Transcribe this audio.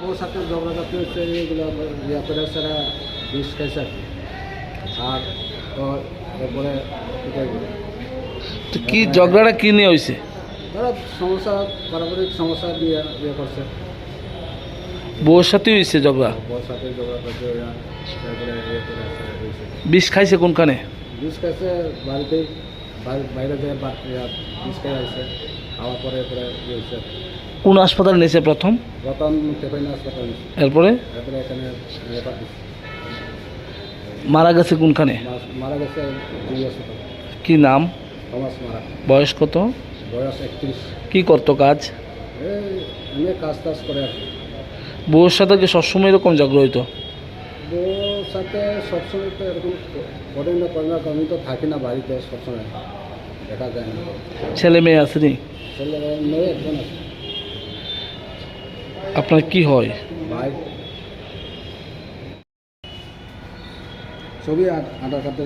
ওর সাথে ঝগড়াঝাটি হচ্ছে, এগুলো ইয়ে করে সেরা বিষ খাইছে আর কি। আর এরপরে তো কি ঝগড়াটা কি নিয়ে হয়েছে? ওরা সমস্যা, পারিবারিক সমস্যা দিয়ে ইয়ে করছে। বউর সাথে হয়েছে ঝগড়া? ওর সাথে ঝগড়া করছে ওরা, তারপরে ইয়ে করে হয়েছে। বিষ খাইছে কোনখানে? বিষ খাইছে বাড়িতেই, বাইরে যেয়ে বিষ খাই আসছে, খাওয়ার পরে এরপরে ইয়ে হয়েছে। কোন হাসপাতালে নিয়েছে প্রথম? প্রথম টেপাইনা হাসপাতাল, এরপরে এরপরে এখানে রেফার দিচ্ছে। মারা গেছে কোনখানে? মারা গেছে দুই হাসপাতাল। কি নাম? থমাস মারা। বয়স কত? বয়স 31। কি করতো কাজ? এই এমনি কাজ টাজ করে আর কি। বউর সাথে কি সবসময় এরকম ঝগড়া হইতো? বউর সাথে সবসময় তো এরকম করে না, আমি তো থাকি না বাড়িতে, সবসময় দেখা যায় না। ছেলে মেয়ে আছে নি? ছেলে মেয়ে একজন আছে। আপনার কি হয়? ভাই ছবি আধার কার্ডে